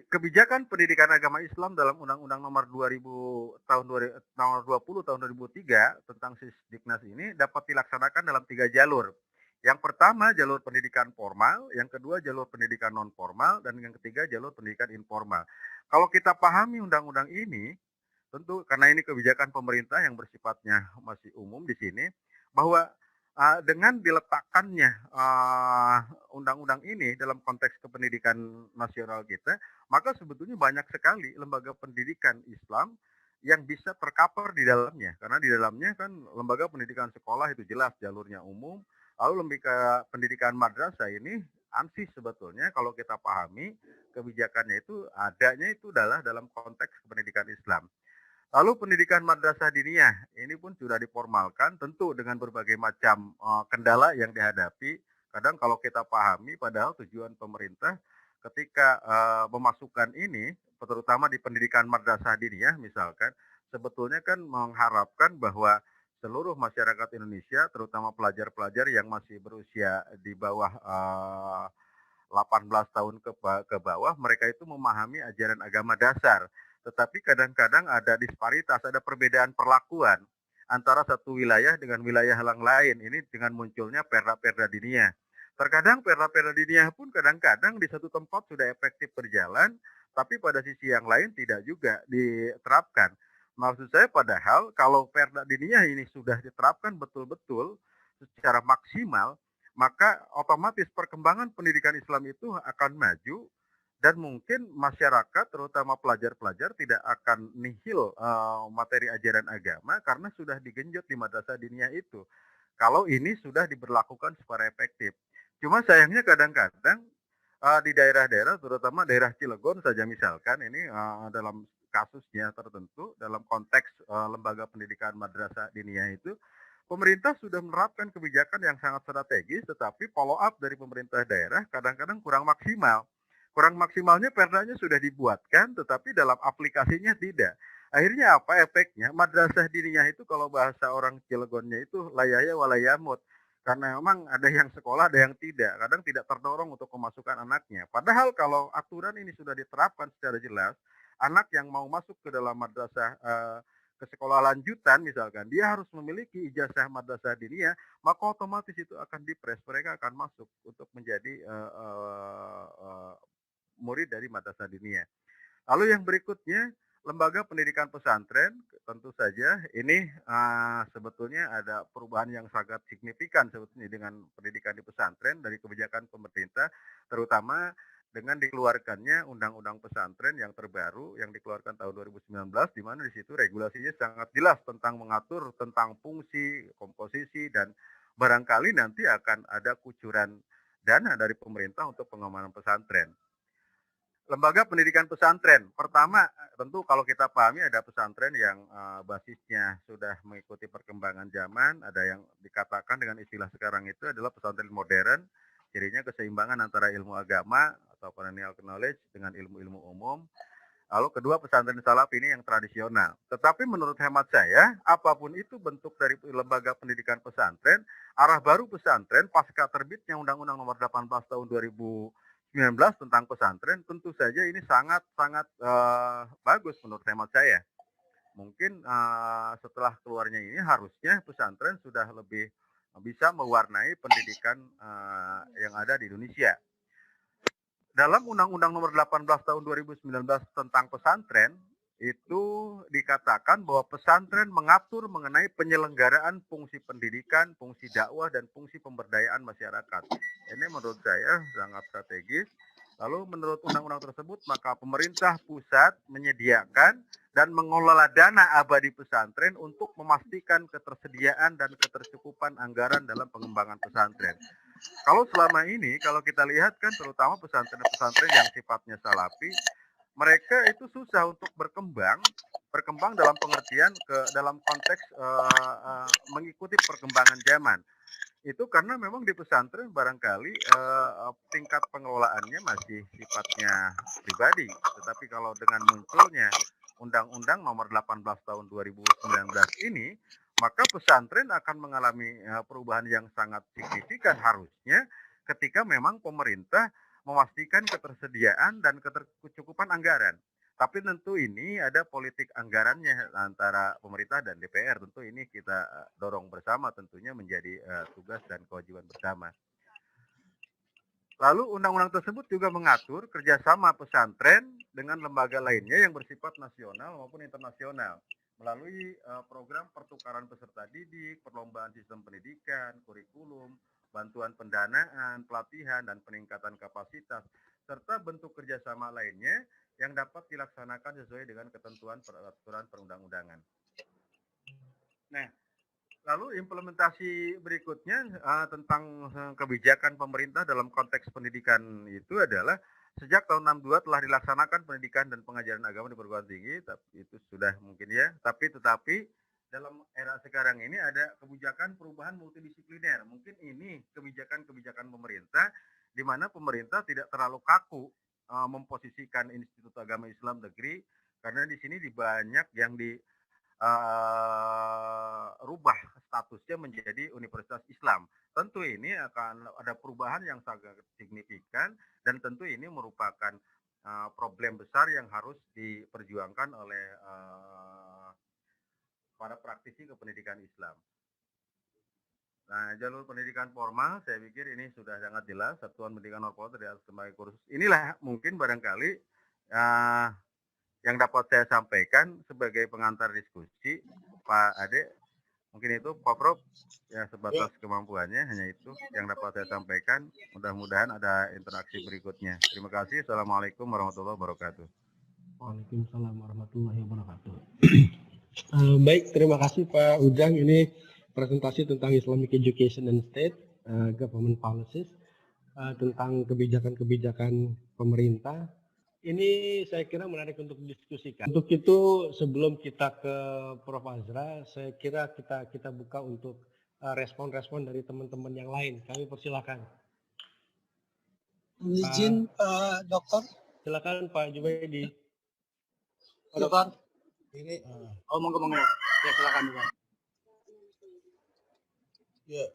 Kebijakan pendidikan agama Islam dalam Undang-Undang Nomor 2000 tahun Nomor 20 tahun 2003 tentang Sisdiknas ini dapat dilaksanakan dalam 3 jalur. Yang pertama jalur pendidikan formal, yang kedua jalur pendidikan non formal, dan yang ketiga jalur pendidikan informal. Kalau kita pahami undang-undang ini, tentu karena ini kebijakan pemerintah yang bersifatnya masih umum di sini, bahwa dengan diletakkannya undang-undang ini dalam konteks kependidikan nasional kita, maka sebetulnya banyak sekali lembaga pendidikan Islam yang bisa tercover di dalamnya. Karena di dalamnya kan lembaga pendidikan sekolah itu jelas jalurnya umum, lalu lembaga pendidikan madrasah ini ansih sebetulnya kalau kita pahami kebijakannya itu adanya itu adalah dalam konteks pendidikan Islam. Lalu pendidikan madrasah diniyah, ini pun sudah diformalkan tentu dengan berbagai macam, kendala yang dihadapi. Kadang kalau kita pahami padahal tujuan pemerintah ketika, memasukkan ini, terutama di pendidikan madrasah diniyah misalkan, sebetulnya kan mengharapkan bahwa seluruh masyarakat Indonesia, terutama pelajar-pelajar yang masih berusia di bawah, 18 tahun ke bawah, mereka itu memahami ajaran agama dasar. Tetapi kadang-kadang ada disparitas, ada perbedaan perlakuan antara satu wilayah dengan wilayah yang lain. Ini dengan munculnya perda-perda diniyah. Terkadang perda-perda diniyah pun kadang-kadang di satu tempat sudah efektif berjalan, tapi pada sisi yang lain tidak juga diterapkan. Maksud saya padahal kalau perda diniyah ini sudah diterapkan betul-betul secara maksimal, maka otomatis perkembangan pendidikan Islam itu akan maju dan mungkin masyarakat terutama pelajar-pelajar tidak akan nihil materi ajaran agama karena sudah digenjot di madrasah diniyah itu. Kalau ini sudah diberlakukan secara efektif. Cuma sayangnya kadang-kadang di daerah-daerah terutama daerah Cilegon saja misalkan ini dalam kasusnya tertentu dalam konteks lembaga pendidikan madrasah diniyah itu pemerintah sudah menerapkan kebijakan yang sangat strategis, tetapi follow up dari pemerintah daerah kadang-kadang kurang maksimal. Kurang maksimalnya perdanya sudah dibuatkan, tetapi dalam aplikasinya tidak. Akhirnya apa efeknya? Madrasah diniyah itu kalau bahasa orang Cilegonnya itu layaya walayamut. Karena memang ada yang sekolah, ada yang tidak. Kadang tidak terdorong untuk memasukkan anaknya. Padahal kalau aturan ini sudah diterapkan secara jelas, anak yang mau masuk ke dalam madrasah ke sekolah lanjutan misalkan, dia harus memiliki ijazah madrasah diniyah, maka otomatis itu akan dipres, mereka akan masuk untuk menjadi murid dari madrasah diniyah. Lalu yang berikutnya, lembaga pendidikan pesantren, tentu saja ini sebetulnya ada perubahan yang sangat signifikan sebetulnya dengan pendidikan di pesantren dari kebijakan pemerintah, terutama dengan dikeluarkannya undang-undang pesantren yang terbaru yang dikeluarkan tahun 2019 di mana di situ regulasinya sangat jelas tentang mengatur tentang fungsi, komposisi dan barangkali nanti akan ada kucuran dana dari pemerintah untuk pengamanan pesantren. Lembaga pendidikan pesantren, pertama tentu kalau kita pahami ada pesantren yang basisnya sudah mengikuti perkembangan zaman, ada yang dikatakan dengan istilah sekarang itu adalah pesantren modern, cirinya keseimbangan antara ilmu agama atau perennial knowledge dengan ilmu-ilmu umum. Lalu kedua pesantren salaf ini yang tradisional. Tetapi menurut hemat saya, apapun itu bentuk dari lembaga pendidikan pesantren, arah baru pesantren pasca terbitnya Undang-Undang Nomor 18 Tahun 2019 tentang pesantren, tentu saja ini sangat-sangat bagus menurut hemat saya. Mungkin setelah keluarnya ini harusnya pesantren sudah lebih bisa mewarnai pendidikan yang ada di Indonesia. Dalam Undang-Undang Nomor 18 Tahun 2019 tentang pesantren, itu dikatakan bahwa pesantren mengatur mengenai penyelenggaraan fungsi pendidikan, fungsi dakwah, dan fungsi pemberdayaan masyarakat. Ini menurut saya sangat strategis. Lalu menurut undang-undang tersebut, maka pemerintah pusat menyediakan dan mengelola dana abadi pesantren untuk memastikan ketersediaan dan ketercukupan anggaran dalam pengembangan pesantren. Kalau selama ini, kalau kita lihat kan terutama pesantren-pesantren yang sifatnya salafi, mereka itu susah untuk berkembang, berkembang dalam pengertian dalam konteks mengikuti perkembangan zaman. Itu karena memang di pesantren barangkali tingkat pengelolaannya masih sifatnya pribadi. Tetapi kalau dengan munculnya Undang-Undang Nomor 18 Tahun 2019 ini, maka pesantren akan mengalami perubahan yang sangat signifikan harusnya ketika memang pemerintah memastikan ketersediaan dan kecukupan anggaran. Tapi tentu ini ada politik anggarannya antara pemerintah dan DPR. Tentu ini kita dorong bersama tentunya menjadi tugas dan kewajiban bersama. Lalu undang-undang tersebut juga mengatur kerjasama pesantren dengan lembaga lainnya yang bersifat nasional maupun internasional melalui program pertukaran peserta didik, perlombaan sistem pendidikan, kurikulum, bantuan pendanaan, pelatihan, dan peningkatan kapasitas, serta bentuk kerjasama lainnya yang dapat dilaksanakan sesuai dengan ketentuan peraturan perundang-undangan. Nah, lalu implementasi berikutnya tentang kebijakan pemerintah dalam konteks pendidikan itu adalah sejak tahun 62 telah dilaksanakan pendidikan dan pengajaran agama di perguruan tinggi, tapi itu sudah mungkin ya, tetapi dalam era sekarang ini ada kebijakan perubahan multidisipliner. Mungkin ini kebijakan-kebijakan pemerintah di mana pemerintah tidak terlalu kaku memposisikan Institut Agama Islam Negeri karena di sini banyak yang rubah statusnya menjadi universitas Islam. Tentu ini akan ada perubahan yang sangat signifikan dan tentu ini merupakan problem besar yang harus diperjuangkan oleh para praktisi kependidikan Islam. Nah, jalur pendidikan formal saya pikir ini sudah sangat jelas, satuan pendidikan non-formal dari sebagai kursus. Inilah mungkin barangkali yang dapat saya sampaikan sebagai pengantar diskusi, Pak Ade. Mungkin itu, Pak Prof, ya sebatas kemampuannya hanya itu yang dapat saya sampaikan. Mudah-mudahan ada interaksi berikutnya. Terima kasih. Assalamualaikum warahmatullahi wabarakatuh. Waalaikumsalam warahmatullahi wabarakatuh. Baik, terima kasih Pak Ujang. Ini presentasi tentang Islamic Education and State Government Policies, tentang kebijakan-kebijakan pemerintah. Ini saya kira menarik untuk didiskusikan. Untuk itu sebelum kita ke Prof. Azra, saya kira kita buka untuk respon-respon dari teman-teman yang lain. Kami persilakan. Izin Pak Dokter. Silakan Pak Jubaidi. Pak Dokter. Ini monggo. Ya silakan juga. Ya.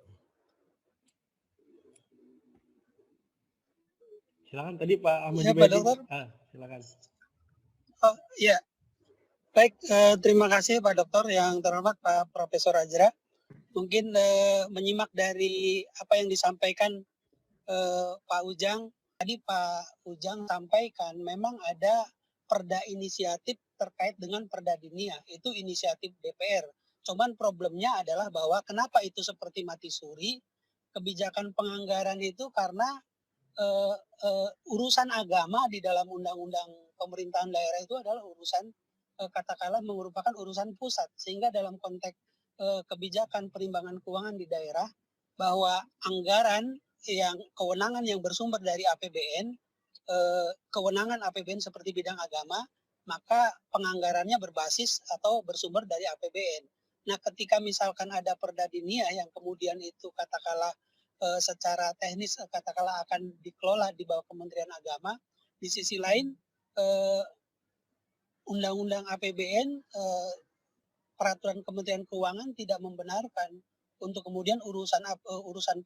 Silakan tadi Pak Ahmad ya, Jubaidi. Pak Dokter. Silakan. Oh iya. Baik, terima kasih Pak Dokter yang terhormat Pak Profesor Azra. Mungkin menyimak dari apa yang disampaikan Pak Ujang. Tadi Pak Ujang sampaikan memang ada perda inisiatif terkait dengan perda dinia. Itu inisiatif DPR. Cuman problemnya adalah bahwa kenapa itu seperti mati suri. Kebijakan penganggaran itu karena urusan agama di dalam undang-undang pemerintahan daerah itu adalah urusan katakanlah merupakan urusan pusat, sehingga dalam konteks kebijakan perimbangan keuangan di daerah bahwa anggaran yang kewenangan yang bersumber dari APBN, kewenangan APBN seperti bidang agama, maka penganggarannya berbasis atau bersumber dari APBN. Nah, ketika misalkan ada perda dinia yang kemudian itu katakanlah secara teknis katakanlah akan dikelola di bawah Kementerian Agama, di sisi lain Undang-Undang APBN peraturan Kementerian Keuangan tidak membenarkan untuk kemudian urusan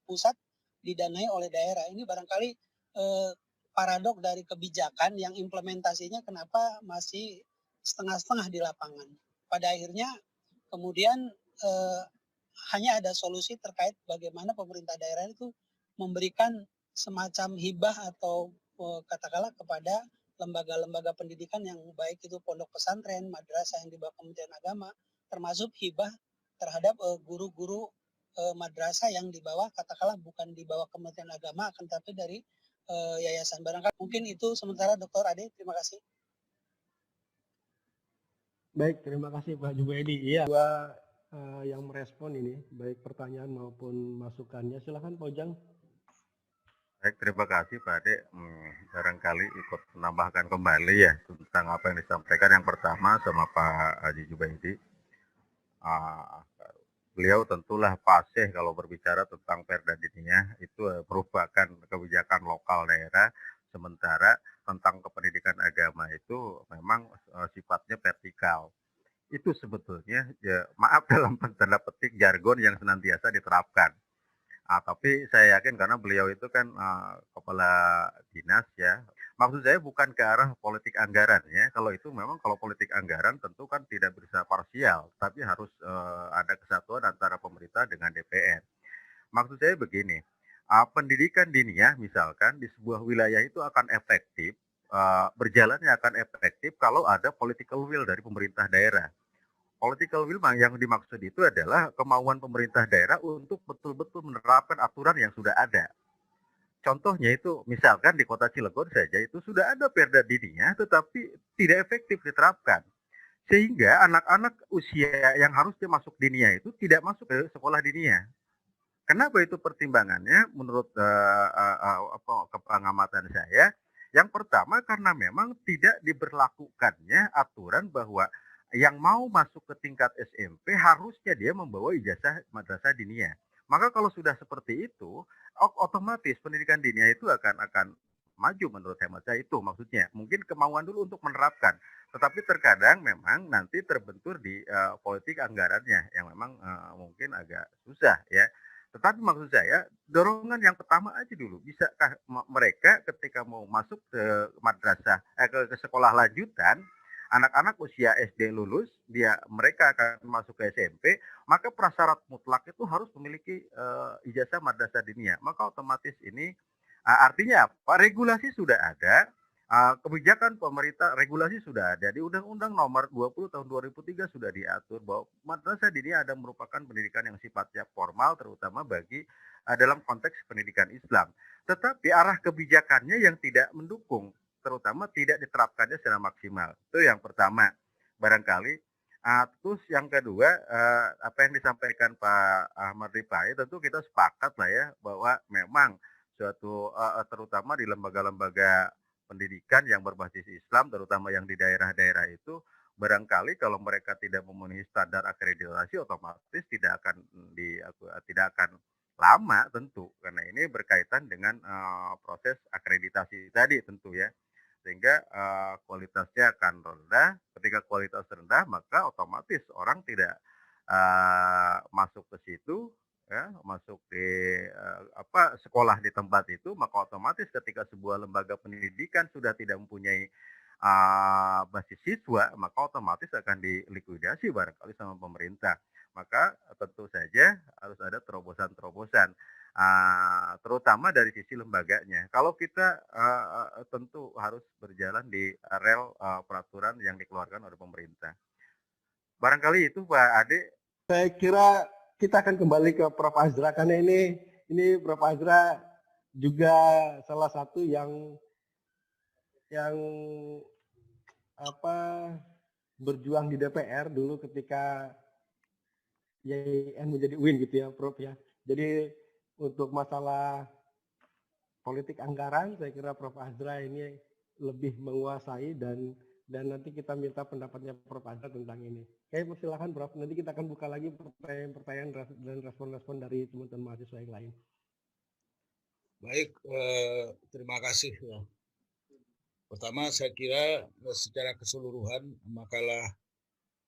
pusat didanai oleh daerah. Ini barangkali paradok dari kebijakan yang implementasinya kenapa masih setengah-setengah di lapangan. Pada akhirnya kemudian hanya ada solusi terkait bagaimana pemerintah daerah itu memberikan semacam hibah atau katakanlah kepada lembaga-lembaga pendidikan yang baik itu pondok pesantren, madrasah yang di bawah Kementerian Agama, termasuk hibah terhadap guru-guru madrasah yang di bawah katakanlah bukan di bawah Kementerian Agama akan tapi dari yayasan. Barangkali mungkin itu sementara Dr. Ade, terima kasih. Baik, terima kasih Pak Jubaidi. Iya, yang merespon ini baik pertanyaan maupun masukannya. Silakan Pak Ujang. Baik, terima kasih Pak Ade. Barangkali ikut menambahkan kembali ya tentang apa yang disampaikan yang pertama sama Pak Haji Jubaidi. Beliau tentulah fasih kalau berbicara tentang perda dinia itu merupakan kebijakan lokal daerah, sementara tentang kependidikan agama itu memang sifatnya vertikal. Itu sebetulnya ya maaf dalam tanda petik jargon yang senantiasa diterapkan. Tapi saya yakin karena beliau itu kan, kepala dinas ya, maksud saya bukan ke arah politik anggaran ya, kalau politik anggaran tentu kan tidak bisa parsial, tapi harus, ada kesatuan antara pemerintah dengan DPR. Maksud saya begini, pendidikan diniyah misalkan di sebuah wilayah itu akan efektif, berjalannya akan efektif kalau ada political will dari pemerintah daerah. Political will yang dimaksud itu adalah kemauan pemerintah daerah untuk betul-betul menerapkan aturan yang sudah ada. Contohnya itu misalkan di kota Cilegon saja itu sudah ada perda diniyah tetapi tidak efektif diterapkan. Sehingga anak-anak usia yang harusnya masuk diniyah itu tidak masuk ke sekolah diniyah. Kenapa itu pertimbangannya menurut, pengamatan saya, yang pertama karena memang tidak diberlakukannya aturan bahwa yang mau masuk ke tingkat SMP harusnya dia membawa ijazah madrasah diniyah. Maka kalau sudah seperti itu, otomatis pendidikan diniyah itu akan maju menurut hemat saya itu maksudnya. Mungkin kemauan dulu untuk menerapkan, tetapi terkadang memang nanti terbentur di, politik anggarannya yang memang, mungkin agak susah ya. Tetapi maksud saya, dorongan yang pertama aja dulu, bisakah mereka ketika mau masuk ke madrasah ke sekolah lanjutan, anak-anak usia SD lulus, mereka akan masuk ke SMP, maka prasyarat mutlak itu harus memiliki, ijazah madrasah diniyah. Maka otomatis ini, artinya apa, regulasi sudah ada, kebijakan pemerintah regulasi sudah ada. Di Undang-Undang Nomor 20 Tahun 2003 sudah diatur bahwa madrasah diniyah ada merupakan pendidikan yang sifatnya formal terutama bagi dalam konteks pendidikan Islam. Tetapi arah kebijakannya yang tidak mendukung, terutama tidak diterapkannya secara maksimal. Itu yang pertama, barangkali. Terus yang kedua, apa yang disampaikan Pak Ahmad Rifai tentu kita sepakat lah ya bahwa memang suatu, terutama di lembaga-lembaga pendidikan yang berbasis Islam, terutama yang di daerah-daerah itu, barangkali kalau mereka tidak memenuhi standar akreditasi otomatis tidak akan lama tentu, karena ini berkaitan dengan, proses akreditasi tadi tentu ya. Sehingga, kualitasnya akan rendah, ketika kualitas rendah maka otomatis orang tidak, masuk ke situ ya, masuk di, sekolah di tempat itu, maka otomatis ketika sebuah lembaga pendidikan sudah tidak mempunyai, basis siswa, maka otomatis akan dilikuidasi barangkali sama pemerintah. Maka tentu saja harus ada terobosan-terobosan, terutama dari sisi lembaganya. Kalau kita, tentu harus berjalan di rel, peraturan yang dikeluarkan oleh pemerintah. Barangkali itu Pak Ade. Saya kira kita akan kembali ke Prof. Azra karena ini Prof. Azra juga salah satu yang berjuang di DPR dulu ketika YIN menjadi UIN gitu ya Prof ya. Jadi untuk masalah politik anggaran saya kira Prof. Azra ini lebih menguasai dan nanti kita minta pendapatnya Prof. Azra tentang ini. Oke, silakan Prof. Nanti kita akan buka lagi pertanyaan-pertanyaan dan respon-respon dari teman-teman mahasiswa yang lain. Baik, terima kasih. Pertama saya kira secara keseluruhan makalah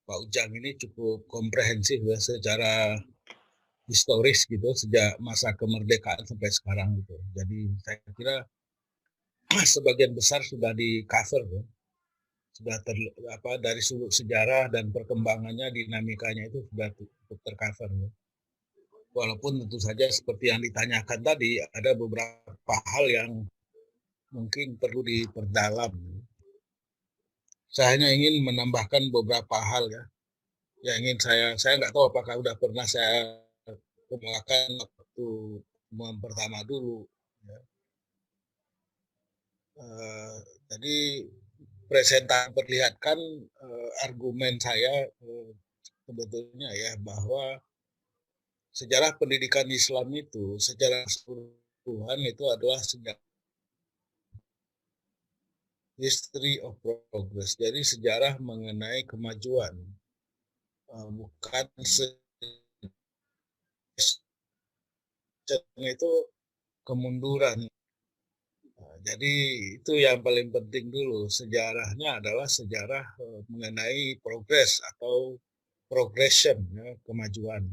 Pak Ujang ini cukup komprehensif ya secara historis gitu sejak masa kemerdekaan sampai sekarang gitu. Jadi saya kira sebagian besar sudah di cover ya. Sudah dari sudut sejarah dan perkembangannya dinamikanya itu sudah cukup tercover ya. Walaupun tentu saja seperti yang ditanyakan tadi ada beberapa hal yang mungkin perlu diperdalam. Saya hanya ingin menambahkan beberapa hal ya. Yang ingin saya nggak tahu apakah udah pernah saya kemukakan waktu pertama dulu. Ya. Jadi presentasi perlihatkan argumen saya sebetulnya ya bahwa sejarah pendidikan Islam itu secara keseluruhan itu adalah sejarah history of progress. Jadi sejarah mengenai kemajuan, bukan itu kemunduran. Jadi itu yang paling penting dulu. Sejarahnya adalah sejarah mengenai progres atau progression, ya, kemajuan.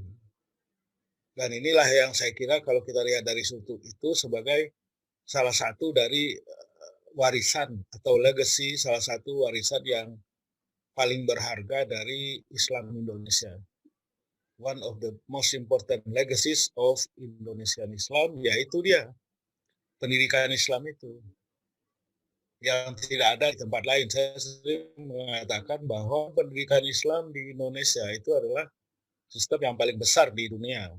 Dan inilah yang saya kira kalau kita lihat dari sudut itu sebagai salah satu dari warisan atau legacy, salah satu warisan yang paling berharga dari Islam Indonesia. One of the most important legacies of Indonesian Islam, yaitu dia pendidikan Islam itu yang tidak ada di tempat lain. Saya sering mengatakan bahwa pendidikan Islam di Indonesia itu adalah sistem yang paling besar di dunia,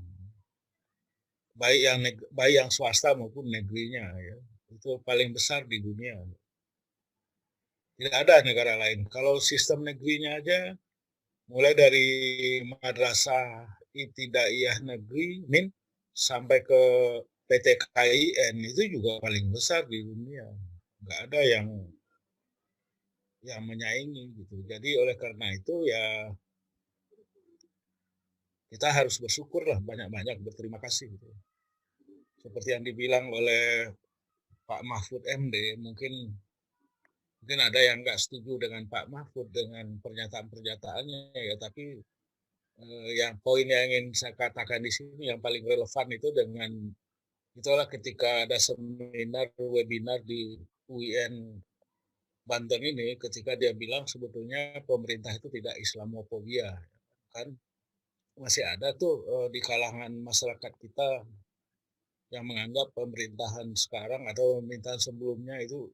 baik yang swasta maupun negerinya, ya. Itu paling besar di dunia. Tidak ada negara lain. Kalau sistem negerinya aja, mulai dari madrasah ibtidaiyah negeri MIN sampai ke PT KIN itu juga paling besar di dunia. Nggak ada yang menyaingi gitu. Jadi oleh karena itu ya kita harus bersyukur lah, banyak-banyak berterima kasih gitu. Seperti yang dibilang oleh Pak Mahfud MD, mungkin ada yang nggak setuju dengan Pak Mahfud dengan pernyataan-pernyataannya ya, tapi yang poin yang ingin saya katakan di sini yang paling relevan itu itulah ketika ada seminar webinar di UIN Banten ini, ketika dia bilang sebetulnya pemerintah itu tidak Islamofobia, kan masih ada tuh di kalangan masyarakat kita yang menganggap pemerintahan sekarang atau pemerintahan sebelumnya itu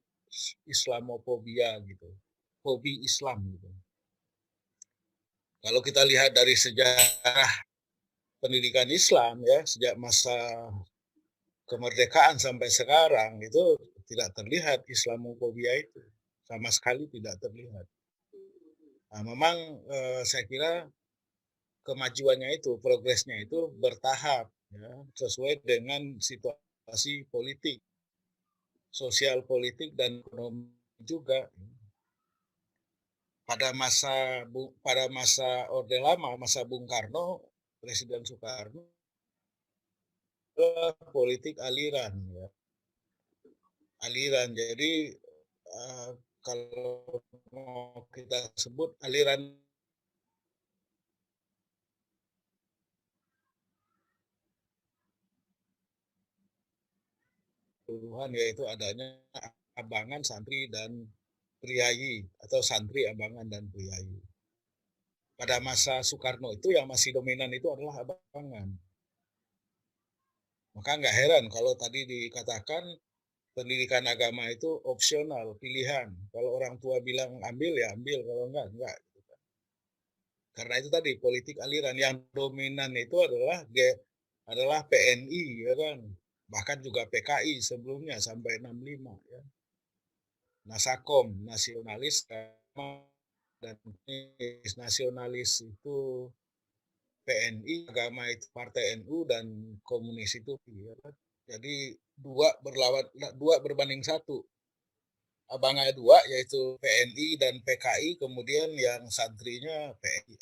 Islamofobia gitu, fobi Islam gitu. Kalau kita lihat dari sejarah pendidikan Islam ya, sejak masa kemerdekaan sampai sekarang itu tidak terlihat Islamofobia itu, sama sekali tidak terlihat. Nah, memang saya kira kemajuannya itu, progresnya itu bertahap ya, sesuai dengan situasi politik, sosial politik dan ekonomi juga. Pada masa Orde Lama, masa Bung Karno, Presiden Soekarno, politik aliran ya. Aliran. Jadi kalau mau kita sebut aliran keseluruhan, yaitu adanya abangan, santri, dan priayi atau santri, abangan, dan priayi. Pada masa Soekarno itu yang masih dominan itu adalah abangan. Maka nggak heran kalau tadi dikatakan pendidikan agama itu opsional, pilihan. Kalau orang tua bilang ambil ya ambil, kalau enggak. Karena itu tadi politik aliran yang dominan itu adalah PNI ya kan. Bahkan juga PKI sebelumnya sampai 65 ya. Nasakom, nasionalis dan nasionalis itu PNI, agama itu Partai NU, dan komunis itu ya kan. Jadi dua berbanding satu. Abangnya dua yaitu PNI dan PKI, kemudian yang santrinya PNI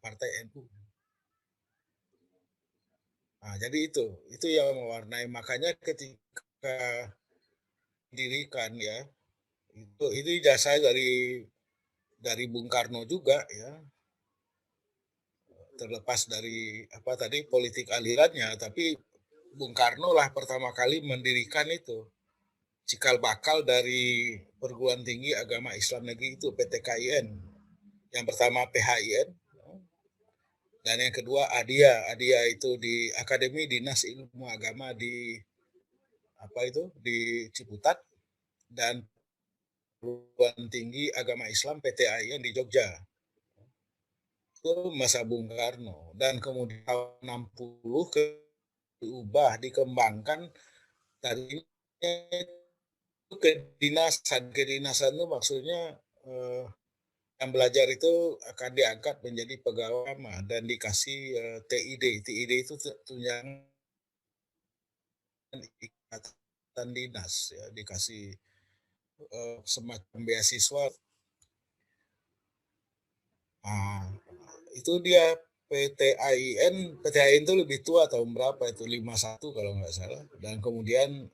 Partai NU. Nah, jadi itu yang mewarnai, makanya ketika didirikan ya itu jasa dari Bung Karno juga ya, terlepas dari politik alirannya, tapi Bung Karno lah pertama kali mendirikan itu cikal bakal dari perguruan tinggi agama Islam negeri itu PT KIN. Yang pertama PHIN dan yang kedua ADIA. ADIA itu di Akademi Dinas Ilmu Agama di Ciputat, dan perguruan tinggi agama Islam PT AIN di Jogja. Itu masa Bung Karno, dan kemudian tahun 60 diubah, dikembangkan tadinya kedinasan itu maksudnya yang belajar itu akan diangkat menjadi pegawai agama dan dikasih TID. TID itu tunjangan ikatan dinas ya, dikasih semacam beasiswa. Nah, itu dia PTAIN itu lebih tua, tahun berapa itu, 51 kalau nggak salah, dan kemudian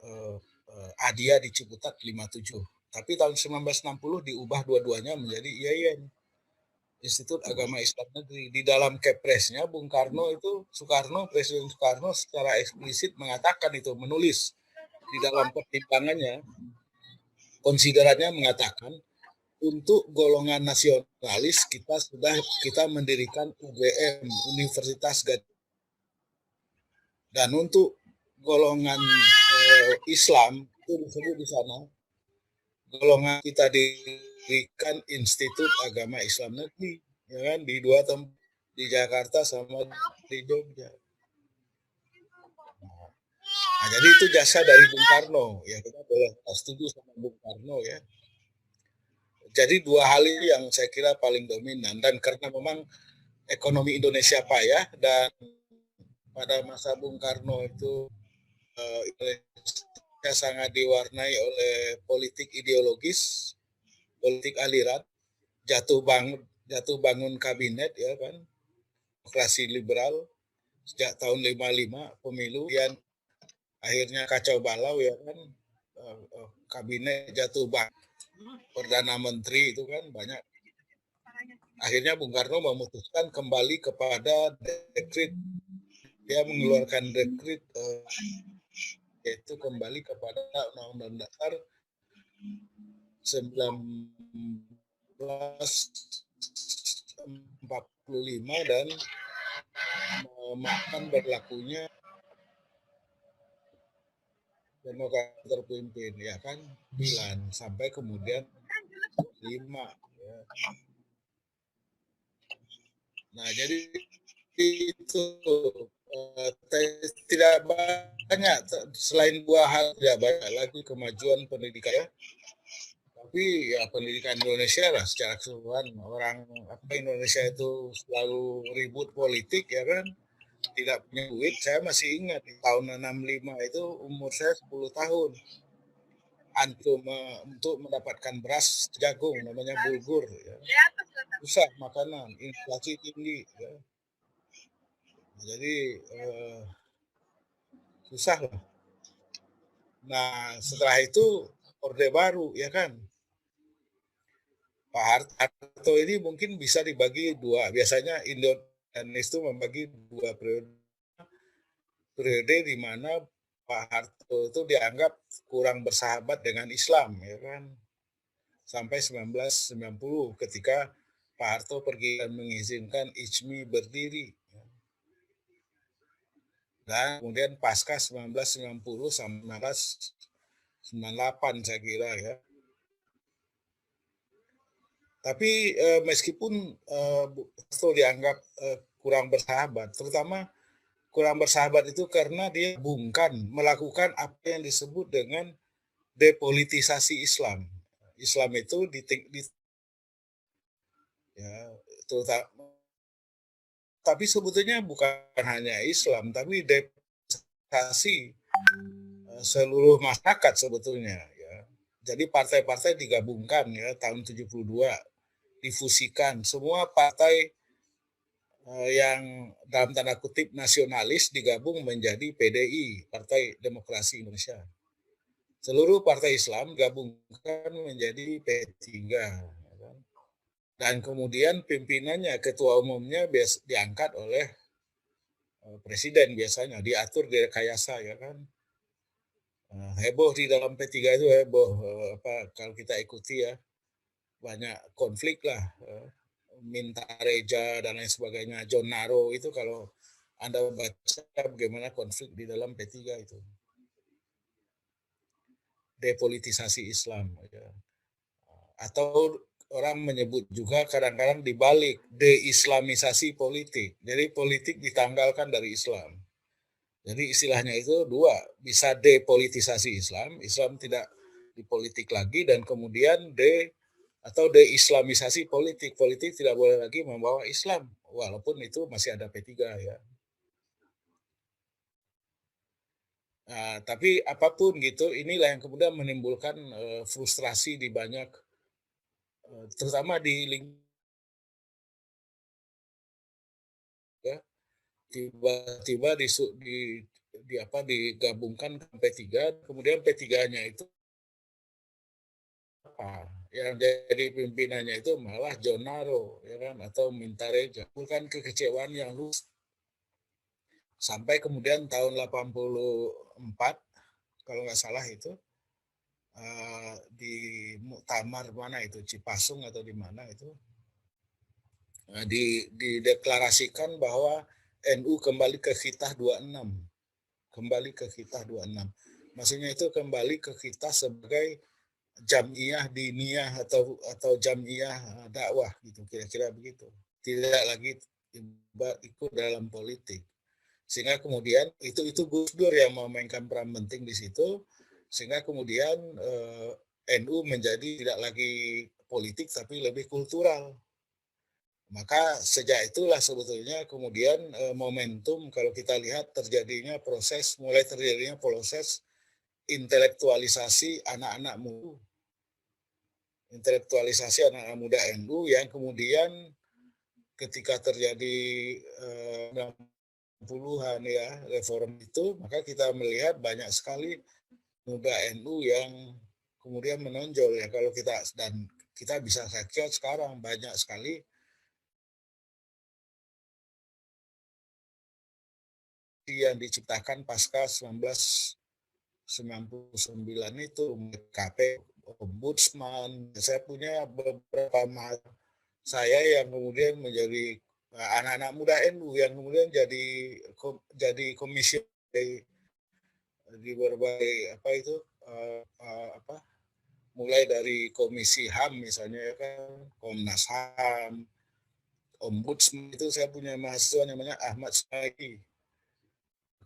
ADIA di Ciputat 57. Tapi tahun 1960 diubah dua-duanya menjadi IAIN. Institut Agama Islam Negeri. Di dalam Kepresnya Bung Karno itu, Presiden Soekarno secara eksplisit mengatakan itu, menulis di dalam pertimbangannya, konsiderannya mengatakan untuk golongan nasionalis kita mendirikan UGM, Universitas Gadjah. Dan untuk golongan Islam itu disebut di sana, golongan kita dirikan Institut Agama Islam Negeri, ya kan, di dua tempat, di Jakarta sama di Jogja. Nah, jadi itu jasa dari Bung Karno, ya kita boleh setuju sama Bung Karno ya. Jadi dua hal ini yang saya kira paling dominan, dan karena memang ekonomi Indonesia payah dan pada masa Bung Karno itu Indonesia sangat diwarnai oleh politik ideologis, politik aliran, jatuh bangun kabinet ya kan, demokrasi liberal sejak tahun 55 pemilu, dan akhirnya kacau balau ya kan, kabinet jatuh bangun, perdana menteri itu kan banyak. Akhirnya Bung Karno memutuskan kembali kepada dekret, dia mengeluarkan dekret yaitu kembali kepada Undang-Undang Dasar 1945 dan memakan berlakunya demokrasi terpimpin ya kan, 9 sampai kemudian 5 ya. Nah jadi itu tidak banyak, selain dua hal tidak banyak lagi kemajuan pendidikan ya. Tapi ya pendidikan Indonesia lah secara keseluruhan, orang Indonesia itu selalu ribut politik ya kan, tidak punya duit. Saya masih ingat di tahun 65 itu umur saya 10 tahun. Untuk mendapatkan beras jagung namanya bulgur ya. Susah makanan, inflasi tinggi ya. Jadi susah lah. Nah setelah itu Orde Baru ya kan, Pak Harto ini mungkin bisa dibagi dua. Biasanya Indonesia itu membagi dua periode di mana Pak Harto itu dianggap kurang bersahabat dengan Islam ya kan, sampai 1990 ketika Pak Harto pergi dan mengizinkan IJMI berdiri. Dan kemudian pasca 1990 sampai 1998 saya kira ya. Tapi meskipun Harto dianggap kurang bersahabat, terutama kurang bersahabat itu karena dia melakukan apa yang disebut dengan depolitisasi Islam. Islam itu tapi sebetulnya bukan hanya Islam, tapi depolitisasi seluruh masyarakat sebetulnya ya. Jadi partai-partai digabungkan ya tahun 72, difusikan, semua partai yang dalam tanda kutip nasionalis digabung menjadi PDI, Partai Demokrasi Indonesia. Seluruh partai Islam gabungkan menjadi P3. Dan kemudian pimpinannya, ketua umumnya diangkat oleh presiden biasanya, diatur direkayasa ya kan. Heboh di dalam P3 itu heboh, kalau kita ikuti ya, banyak konflik lah, Minta Reja dan lain sebagainya, John Naro itu kalau Anda baca bagaimana konflik di dalam P3 itu. Depolitisasi Islam ya. Atau orang menyebut juga kadang-kadang dibalik, deislamisasi politik. Jadi politik ditanggalkan dari Islam. Jadi istilahnya itu dua, bisa depolitisasi Islam, Islam tidak dipolitik lagi, dan kemudian deislamisasi politik. Politik tidak boleh lagi membawa Islam, walaupun itu masih ada P3 ya. Nah, tapi apapun gitu, inilah yang kemudian menimbulkan frustrasi di banyak, terutama di ya, tiba-tiba digabungkan ke P3, kemudian P3-nya itu apa? yang jadi pimpinannya itu malah Jonaro, ya kan, atau Mintareja. Bukan kekecewaan yang luas. Sampai kemudian tahun 84, kalau nggak salah itu, di muktamar mana itu, Cipasung atau di mana itu, dideklarasikan bahwa NU kembali ke Khitah 26. Kembali ke Khitah 26. Maksudnya itu kembali ke kita sebagai jamiyah diniyah atau jamiyah dakwah gitu, kira-kira begitu. Tidak lagi ikut dalam politik. Sehingga kemudian itu Gus Dur yang memainkan peran penting di situ, sehingga kemudian NU menjadi tidak lagi politik tapi lebih kultural. Maka sejak itulah sebetulnya kemudian momentum kalau kita lihat mulai terjadinya proses intelektualisasi anak-anak muda NU yang kemudian ketika terjadi 90-an ya reform itu, maka kita melihat banyak sekali muda NU yang kemudian menonjol ya, kalau kita bisa lihat sekarang banyak sekali yang diciptakan pasca 1999 itu, KP, Ombudsman. Saya punya beberapa saya yang kemudian menjadi anak-anak muda NU yang kemudian jadi komisi di berbagai mulai dari komisi HAM misalnya kan, Komnas HAM, Ombudsman. Itu saya punya mahasiswa namanya Ahmad Syagi.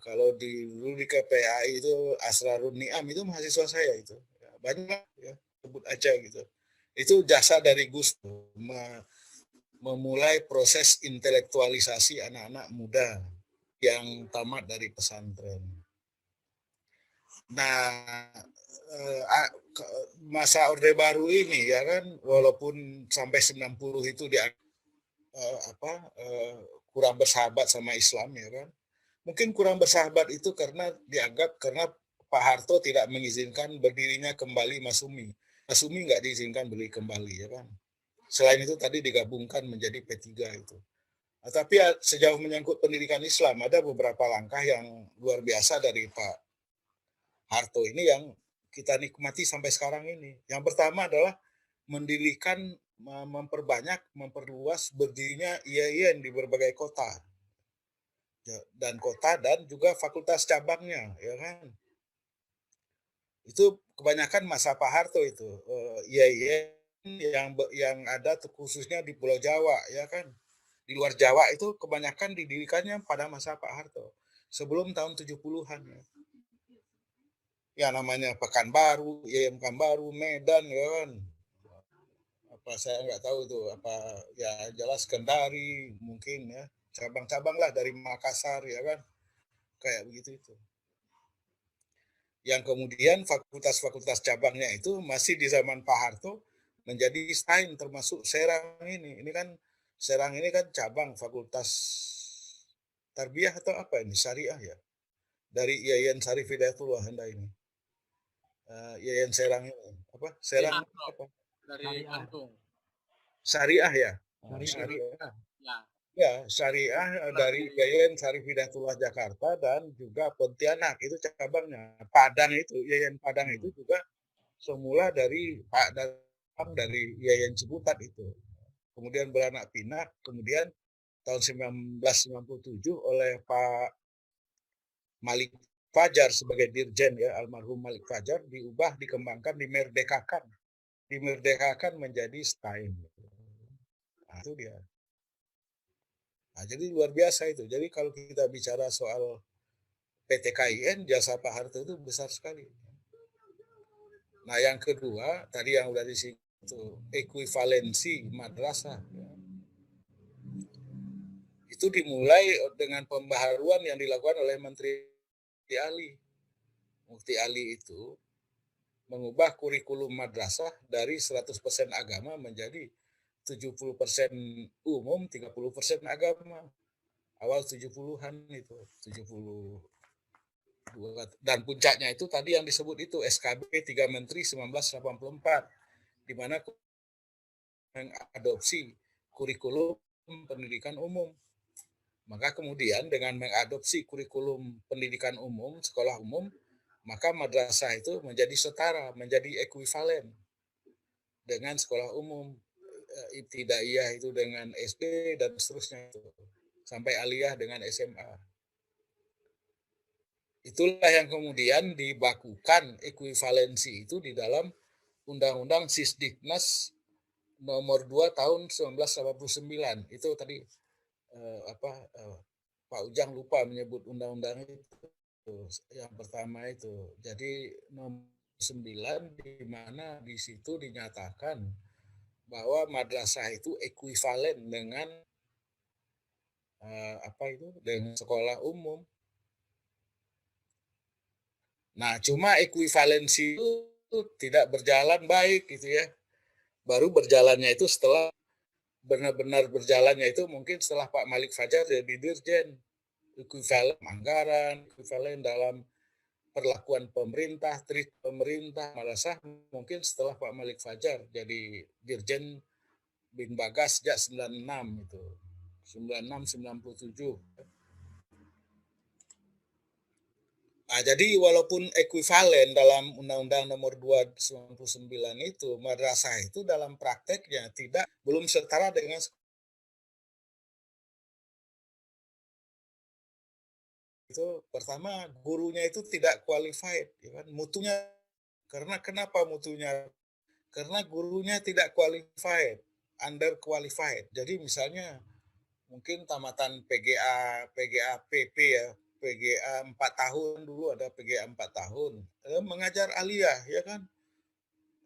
Kalau dulu di KPAI itu Asrarun Niam, itu mahasiswa saya itu. Banyak ya, sebut aja gitu. Itu jasa dari Gus memulai proses intelektualisasi anak-anak muda yang tamat dari pesantren. Nah, masa Orde Baru ini ya kan, walaupun sampai 90 itu kurang bersahabat sama Islam ya kan. Mungkin kurang bersahabat itu karena Pak Harto tidak mengizinkan berdirinya kembali Masumi. Masumi nggak diizinkan beli kembali ya kan. Selain itu tadi digabungkan menjadi P3 itu. Nah, tapi sejauh menyangkut pendidikan Islam ada beberapa langkah yang luar biasa dari Pak Harto ini yang kita nikmati sampai sekarang ini. Yang pertama adalah mendirikan, memperluas berdirinya IAIN di berbagai kota. Dan juga fakultas cabangnya ya kan, itu kebanyakan masa Pak Harto itu yang ada khususnya di Pulau Jawa ya kan. Di luar Jawa itu kebanyakan didirikannya pada masa Pak Harto sebelum tahun 70-an ya namanya Pekanbaru, IAIN Pekanbaru, Medan ya kan, saya nggak tahu itu ya jelas Kendari mungkin ya, cabang-cabang lah dari Makassar ya kan, kayak begitu itu. Yang kemudian fakultas-fakultas cabangnya itu masih di zaman Pak Harto menjadi STAIN, termasuk Serang ini. Ini kan Serang ini kan cabang fakultas tarbiyah atau apa ini, syariah ya, dari IAIN Syarif Hidayatullah Anda ini. IAIN Serang ini apa? Serang apa? Dari Lampung. Syariah ya. Syariah. Ya, syariah dari IAIN Syarif Hidayatullah Jakarta dan juga Pontianak itu cabangnya. Padang itu, IAIN Padang itu juga semula dari IAIN Ciputat itu. Kemudian beranak pinak, kemudian tahun 1997 oleh Pak Malik Fajar sebagai dirjen ya, almarhum Malik Fajar dikembangkan, dimerdekakan menjadi STAIN. Nah, itu dia. Nah, jadi luar biasa itu. Jadi kalau kita bicara soal PTKIN, jasa Pak Harto itu besar sekali. Nah, yang kedua, tadi yang udah disinggung itu ekuivalensi madrasah. Itu dimulai dengan pembaharuan yang dilakukan oleh Menteri Ali. Mufti Ali itu mengubah kurikulum madrasah dari 100% agama menjadi 70% umum, 30% agama. Awal 70-an itu, 72. Dan puncaknya itu tadi yang disebut itu SKB 3 Menteri 1984 di mana mengadopsi kurikulum pendidikan umum. Maka kemudian dengan mengadopsi kurikulum pendidikan umum, sekolah umum, maka madrasah itu menjadi setara, menjadi ekuivalen dengan sekolah umum. Ibtidaiyah itu dengan SD dan seterusnya itu, sampai aliyah dengan SMA. Itulah yang kemudian dibakukan ekuivalensi itu di dalam Undang-Undang Sisdiknas nomor 2 tahun 1989. Itu tadi Pak Ujang lupa menyebut undang-undang itu. Yang pertama itu. Jadi nomor 9 di mana di situ dinyatakan bahwa madrasah itu ekuivalen dengan dengan sekolah umum. Nah, cuma ekuivalensi itu tidak berjalan baik gitu ya. Baru berjalannya itu setelah benar-benar berjalannya itu mungkin setelah Pak Malik Fajar jadi dirjen. Ekuivalen anggaran, ekuivalen dalam perlakuan pemerintah, treat pemerintah, madrasah mungkin setelah Pak Malik Fajar jadi dirjen Bin Bagas sejak 96 itu. 96 97. Nah, jadi walaupun ekuivalen dalam Undang-Undang Nomor 2 99 itu, madrasah itu dalam prakteknya belum setara dengan itu. Pertama, gurunya itu tidak qualified, ya kan? Mutunya karena kenapa mutunya? Karena gurunya tidak qualified, under qualified. Jadi misalnya mungkin tamatan PGA PP ya, PGA 4 tahun dulu ada PGA 4 tahun. Mengajar aliyah ya kan.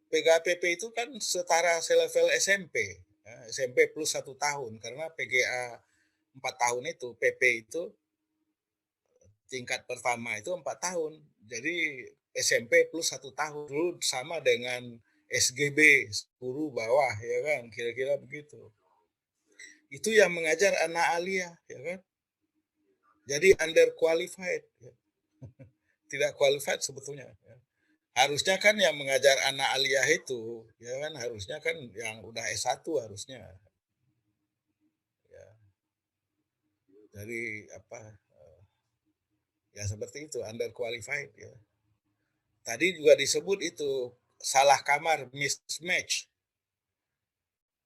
PGA PP itu kan setara selevel SMP. Ya, SMP plus 1 tahun karena PGA 4 tahun itu, PP itu tingkat pertama itu 4 tahun. Jadi SMP plus 1 tahun dulu sama dengan SGB guru bawah ya kan, kira-kira begitu. Itu yang mengajar anak aliyah ya kan. Jadi under qualified ya. Tidak qualified sebetulnya ya. Harusnya kan yang mengajar anak aliyah itu ya kan harusnya kan yang udah S1 harusnya. Ya. Jadi ya seperti itu under qualified ya. Tadi juga disebut itu salah kamar, mismatch.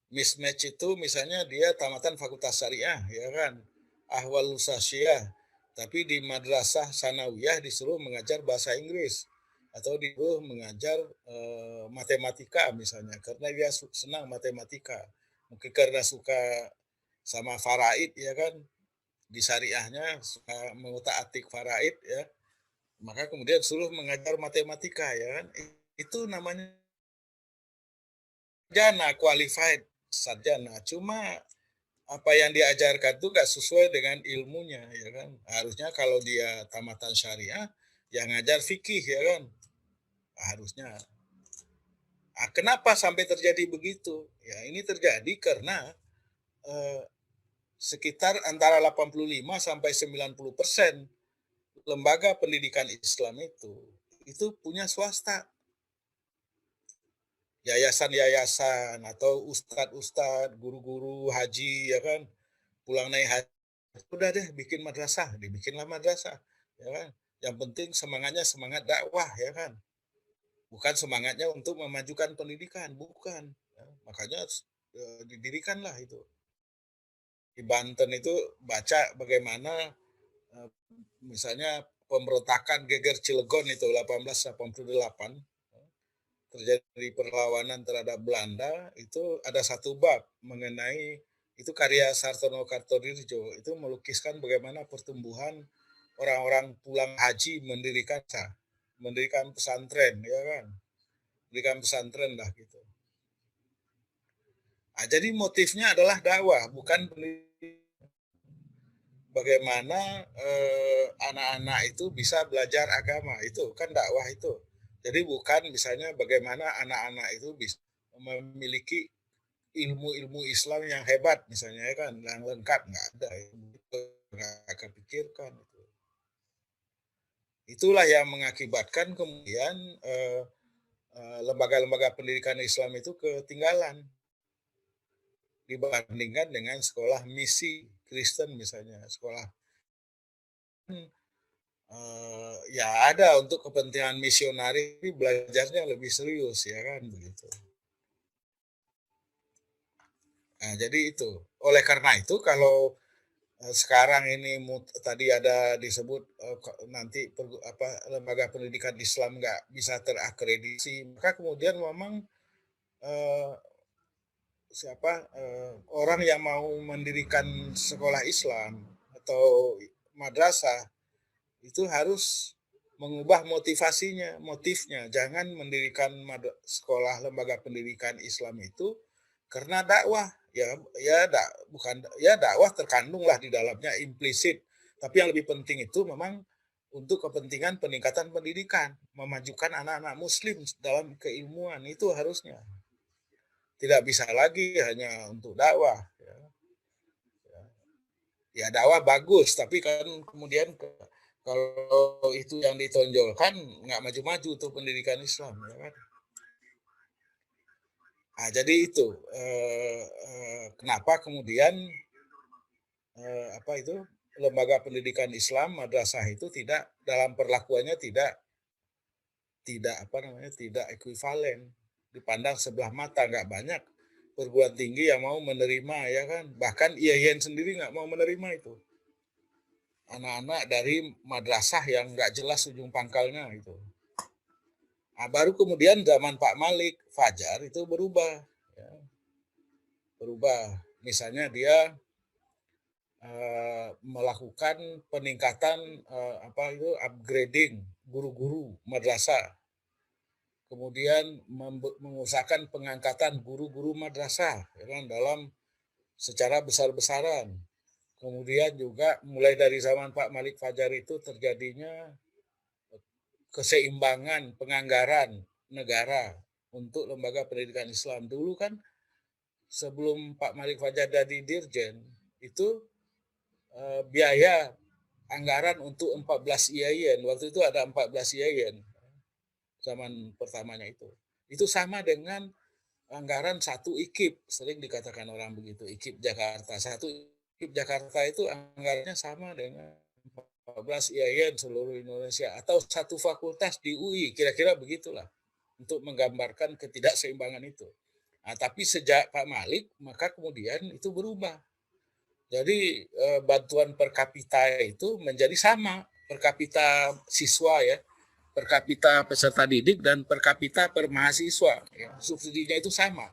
Mismatch itu misalnya dia tamatan fakultas syariah ya kan, ahwal usasyiyah, tapi di madrasah sanawiyah disuruh mengajar bahasa Inggris atau disuruh mengajar matematika misalnya karena dia senang matematika. Mungkin karena suka sama faraid ya kan, di syariahnya suka mengutak-atik faraid ya. Maka kemudian suruh mengajar matematika ya kan. Itu namanya sarjana qualified sarjana. Cuma apa yang diajarkan itu gak sesuai dengan ilmunya ya kan. Harusnya kalau dia tamatan syariah yang ngajar fikih ya kan. Harusnya. Nah, kenapa sampai terjadi begitu? Ya ini terjadi karena sekitar antara 85 sampai 90% lembaga pendidikan Islam itu punya swasta. Yayasan-yayasan atau ustadz-ustadz, guru-guru haji ya kan, pulang naik haji, udah deh bikin madrasah, dibikinlah madrasah, ya kan. Yang penting semangatnya semangat dakwah ya kan, bukan semangatnya untuk memajukan pendidikan, bukan. Ya, makanya didirikanlah itu. Di Banten itu baca bagaimana misalnya pemberontakan Geger Cilegon itu 1888 terjadi perlawanan terhadap Belanda, itu ada satu bab mengenai itu karya Sartono Kartodirjo, itu melukiskan bagaimana pertumbuhan orang-orang pulang haji mendirikan pesantren ya kan, mendirikan pesantren lah gitu. Nah, jadi motifnya adalah dakwah, bukan bagaimana anak-anak itu bisa belajar agama, itu kan dakwah itu. Jadi bukan misalnya bagaimana anak-anak itu bisa memiliki ilmu-ilmu Islam yang hebat misalnya kan, yang lengkap, nggak ada, nggak kepikirkan. Itulah yang mengakibatkan kemudian lembaga-lembaga pendidikan Islam itu ketinggalan dibandingkan dengan sekolah misi Kristen misalnya, sekolah ya ada untuk kepentingan misionari belajarnya lebih serius ya kan begitu. Nah, jadi itu. Oleh karena itu kalau sekarang ini tadi ada disebut nanti lembaga pendidikan Islam nggak bisa terakreditasi, maka kemudian memang eh, orang yang mau mendirikan sekolah Islam atau madrasah itu harus mengubah motifnya. Jangan mendirikan sekolah lembaga pendidikan Islam itu karena dakwah. Bukan ya, dakwah terkandunglah di dalamnya implisit. Tapi yang lebih penting itu memang untuk kepentingan peningkatan pendidikan, memajukan anak-anak muslim dalam keilmuan itu harusnya. Tidak bisa lagi hanya untuk dakwah. Ya dakwah bagus, tapi kan kemudian kalau itu yang ditonjolkan nggak maju-maju tuh pendidikan Islam, ya kan? Nah, jadi itu kenapa kemudian lembaga pendidikan Islam madrasah itu tidak dalam perlakuannya tidak ekuivalen, dipandang sebelah mata, nggak banyak perguruan tinggi yang mau menerima ya kan, bahkan IAIN sendiri nggak mau menerima itu anak-anak dari madrasah yang nggak jelas ujung pangkalnya itu. Nah, baru kemudian zaman Pak Malik Fajar itu berubah, ya. Misalnya dia melakukan peningkatan upgrading guru-guru madrasah, kemudian mengusahakan pengangkatan guru-guru madrasah ya kan, dalam secara besar-besaran. Kemudian juga mulai dari zaman Pak Malik Fajar itu terjadinya keseimbangan penganggaran negara untuk lembaga pendidikan Islam. Dulu kan sebelum Pak Malik Fajar jadi dirjen itu biaya anggaran untuk 14 IAIN, waktu itu ada 14 IAIN zaman pertamanya itu sama dengan anggaran satu IKIP, sering dikatakan orang begitu, IKIP Jakarta. Satu IKIP Jakarta itu anggarannya sama dengan 14 IAIN seluruh Indonesia atau satu fakultas di UI, kira-kira begitulah, untuk menggambarkan ketidakseimbangan itu. Nah, tapi sejak Pak Malik maka kemudian itu berubah. Jadi bantuan per kapita itu menjadi sama, per kapita siswa ya, per kapita peserta didik dan per kapita per mahasiswa. Ya, subsidinya itu sama.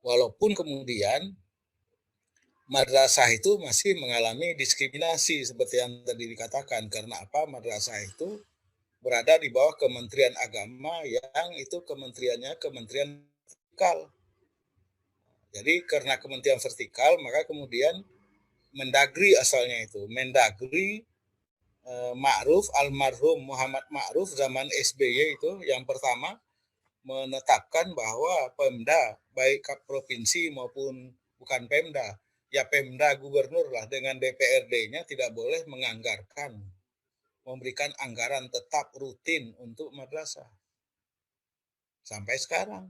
Walaupun kemudian madrasah itu masih mengalami diskriminasi seperti yang tadi dikatakan. Karena apa? Madrasah itu berada di bawah Kementerian Agama yang itu kementeriannya kementerian vertikal. Jadi karena kementerian vertikal maka kemudian Mendagri asalnya itu, Mendagri Ma'ruf, almarhum Muhammad Ma'ruf zaman SBY itu yang pertama menetapkan bahwa Pemda baik provinsi maupun bukan Pemda, ya Pemda gubernur lah dengan DPRD-nya tidak boleh memberikan anggaran tetap rutin untuk madrasah. Sampai sekarang.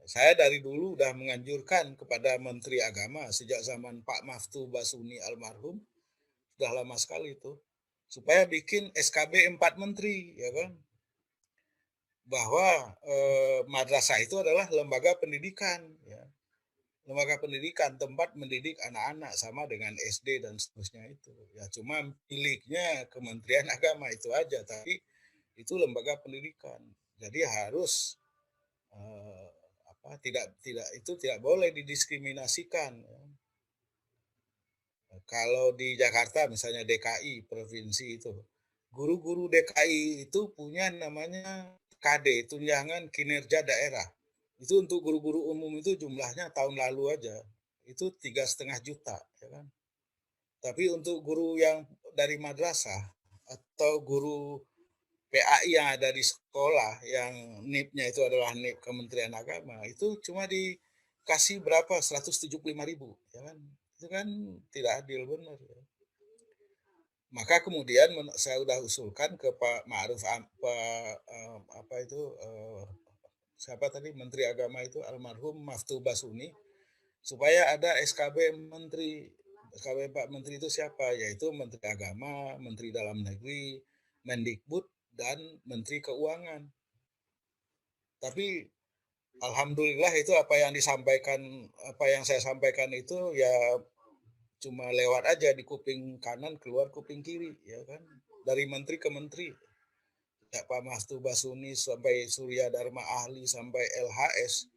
Saya dari dulu udah menganjurkan kepada Menteri Agama sejak zaman Pak Maftu Basuni almarhum, sudah lama sekali itu, supaya bikin SKB 4 menteri, ya kan, bahwa madrasah itu adalah lembaga pendidikan, ya. Lembaga pendidikan, tempat mendidik anak-anak sama dengan SD dan seterusnya itu. Ya cuma miliknya Kementerian Agama itu aja, tapi itu lembaga pendidikan. Jadi harus tidak boleh didiskriminasikan. Kalau di Jakarta misalnya DKI provinsi itu, guru-guru DKI itu punya namanya KD, tunjangan kinerja daerah. Itu untuk guru-guru umum itu jumlahnya tahun lalu aja itu 3,5 juta, ya kan. Tapi untuk guru yang dari madrasah atau guru PAI yang ada di sekolah yang NIP-nya itu adalah NIP Kementerian Agama itu cuma dikasih berapa 175.000, ya kan. Itu kan tidak adil benar, ya. Maka kemudian saya udah usulkan ke Pak Ma'ruf siapa tadi Menteri Agama itu almarhum Maftu Basuni supaya ada SKB Menteri. SKB Pak Menteri itu siapa? Yaitu Menteri Agama, Menteri Dalam Negeri, Mendikbud, dan Menteri Keuangan. Tapi alhamdulillah itu apa yang saya sampaikan itu ya cuma lewat aja di kuping kanan keluar kuping kiri ya kan dari menteri ke menteri. Ya, Pak Mastu Basuni sampai Surya Dharma Ahli sampai LHS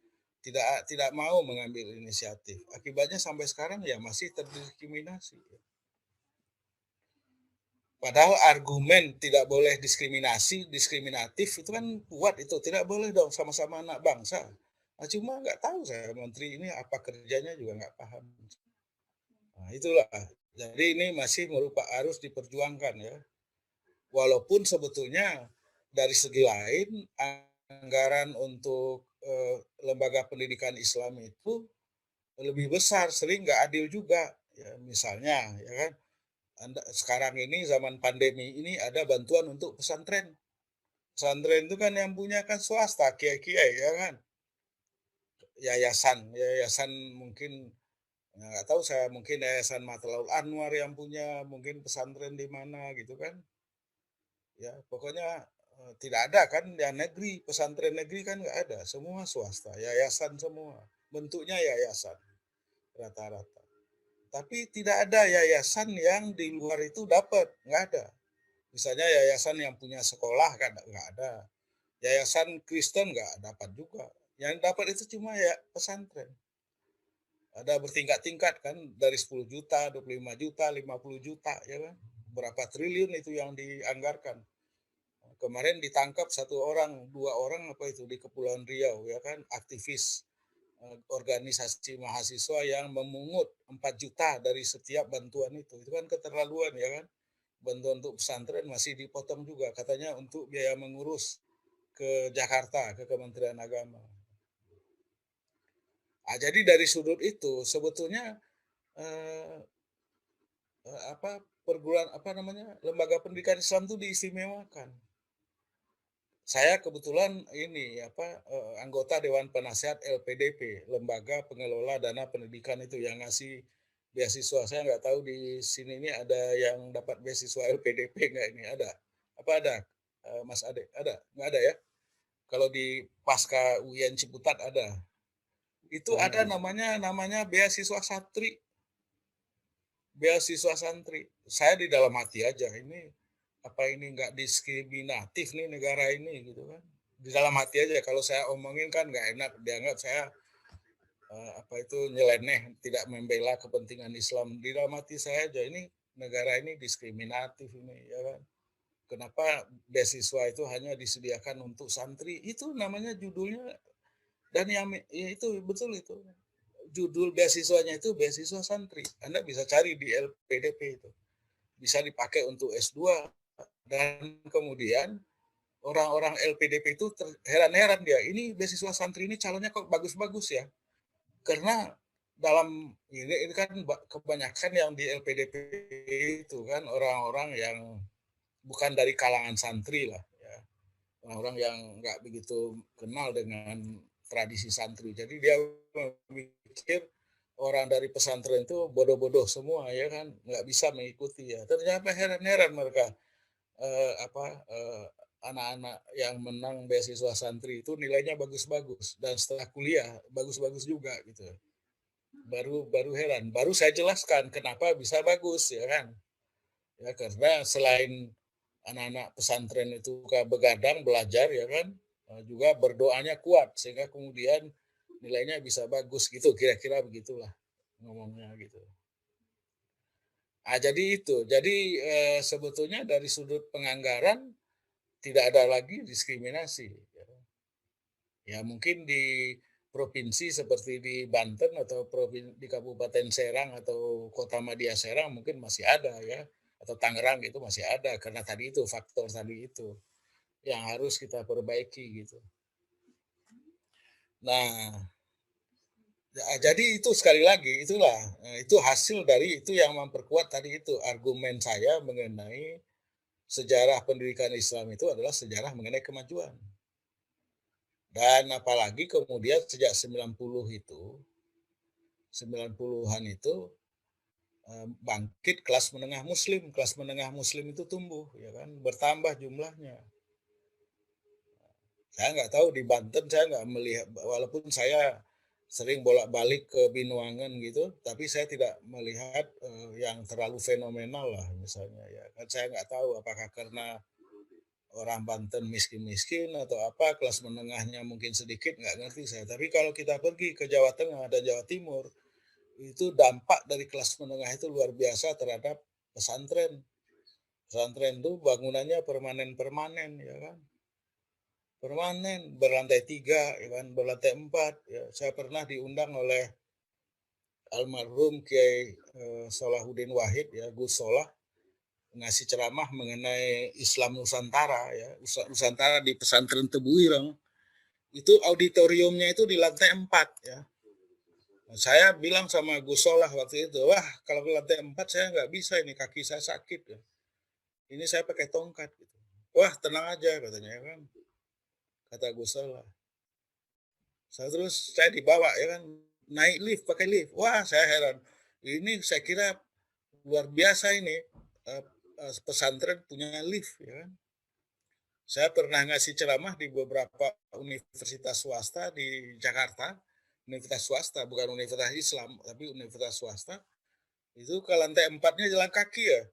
tidak mau mengambil inisiatif. Akibatnya sampai sekarang ya masih terdiskriminasi. Padahal argumen tidak boleh diskriminatif itu kan kuat itu. Tidak boleh dong sama-sama anak bangsa. Nah, cuma nggak tahu saya menteri ini apa kerjanya juga nggak paham. Nah, itulah. Jadi ini masih harus diperjuangkan ya. Walaupun sebetulnya dari segi lain anggaran untuk lembaga pendidikan Islam itu lebih besar, sering nggak adil juga. Ya, misalnya, ya kan, sekarang ini zaman pandemi ini ada bantuan untuk pesantren. Pesantren itu kan yang punya kan swasta, kiai-kiai, ya kan, yayasan mungkin ya nggak tahu saya mungkin Yayasan Matlaul Anwar yang punya, mungkin pesantren di mana gitu kan. Ya, pokoknya tidak ada kan yang negeri, pesantren negeri kan nggak ada, semua swasta, yayasan semua, bentuknya yayasan rata-rata. Tapi tidak ada yayasan yang di luar itu dapat, nggak ada. Misalnya yayasan yang punya sekolah kan nggak ada, yayasan Kristen nggak dapat juga. Yang dapat itu cuma ya pesantren. Ada bertingkat-tingkat kan dari 10 juta, 25 juta, 50 juta ya kan. Berapa triliun itu yang dianggarkan. Kemarin ditangkap 1 orang, 2 orang apa itu di Kepulauan Riau ya kan, aktivis organisasi mahasiswa yang memungut 4 juta dari setiap bantuan itu. Itu kan keterlaluan ya kan. Bantuan untuk pesantren masih dipotong juga katanya untuk biaya mengurus ke Jakarta, ke Kementerian Agama. Nah, jadi dari sudut itu sebetulnya eh, lembaga pendidikan Islam itu diistimewakan. Saya kebetulan ini anggota Dewan Penasehat LPDP, Lembaga Pengelola Dana Pendidikan itu yang ngasih beasiswa. Saya nggak tahu di sini ini ada yang dapat beasiswa LPDP nggak ini? Ada? Apa ada? Mas Ade? Ada? Nggak ada ya? Kalau di Pasca UIN Ciputat ada. Itu ada namanya beasiswa santri. Beasiswa santri. Saya di dalam hati aja ini apa ini nggak diskriminatif nih negara ini gitu kan. Di dalam hati aja kalau saya omongin kan nggak enak dianggap saya nyeleneh, tidak membela kepentingan Islam. Di dalam hati saya aja ini negara ini diskriminatif ini ya kan. Kenapa beasiswa itu hanya disediakan untuk santri? Itu namanya judulnya dan yang ya itu betul itu. Judul beasiswanya itu beasiswa santri. Anda bisa cari di LPDP itu. Bisa dipakai untuk S2 dan kemudian orang-orang LPDP itu heran-heran dia. Ini beasiswa santri ini calonnya kok bagus-bagus ya. Karena dalam ini kan kebanyakan yang di LPDP itu kan orang-orang yang bukan dari kalangan santri lah ya. Orang-orang yang nggak begitu kenal dengan tradisi santri. Jadi dia memikir orang dari pesantren itu bodoh-bodoh semua ya kan, nggak bisa mengikuti ya. Ternyata heran-heran mereka anak-anak yang menang beasiswa santri itu nilainya bagus-bagus dan setelah kuliah bagus-bagus juga gitu. Baru heran, baru saya jelaskan kenapa bisa bagus ya kan. Ya karena selain anak-anak pesantren itu begadang belajar ya kan, juga berdoanya kuat sehingga kemudian nilainya bisa bagus gitu, kira-kira begitulah ngomongnya gitu. Nah, jadi itu. Jadi sebetulnya dari sudut penganggaran tidak ada lagi diskriminasi. Ya mungkin di provinsi seperti di Banten atau di Kabupaten Serang atau Kota Madya Serang mungkin masih ada ya, atau Tangerang itu masih ada karena tadi itu faktor tadi itu yang harus kita perbaiki gitu. Nah, Jadi itu sekali lagi itulah itu hasil dari itu yang memperkuat tadi itu argumen saya mengenai sejarah pendidikan Islam itu adalah sejarah mengenai kemajuan. Dan apalagi kemudian sejak 90-an itu bangkit kelas menengah muslim. Kelas menengah muslim itu tumbuh ya kan, bertambah jumlahnya. Saya nggak tahu di Banten saya nggak melihat walaupun saya sering bolak-balik ke Binuangan gitu, tapi saya tidak melihat yang terlalu fenomenal lah misalnya ya. Kan saya nggak tahu apakah karena orang Banten miskin-miskin atau apa, kelas menengahnya mungkin sedikit, nggak ngerti saya. Tapi kalau kita pergi ke Jawa Tengah dan Jawa Timur, itu dampak dari kelas menengah itu luar biasa terhadap pesantren. Pesantren itu bangunannya permanen-permanen, ya kan. Permanen, berlantai 3, ya kan, berlantai 4. Ya. Saya pernah diundang oleh almarhum Kiai Salahuddin Wahid, ya, Gus Solah, ngasih ceramah mengenai Islam Nusantara ya, Nusantara di pesantren Tebuireng. Itu auditoriumnya itu di lantai 4 ya. Nah, saya bilang sama Gus Solah waktu itu, wah kalau ke lantai 4 saya nggak bisa ini, kaki saya sakit ya. Ini saya pakai tongkat gitu. Wah tenang aja katanya ya kan, kata Gus Solah. Saya dibawa ya kan, naik lift, pakai lift. Wah saya heran, ini saya kira luar biasa ini pesantren punya lift ya kan. Saya pernah ngasih ceramah di beberapa universitas swasta di Jakarta, universitas swasta bukan universitas Islam tapi universitas swasta. Itu ke lantai 4-nya jalan kaki ya,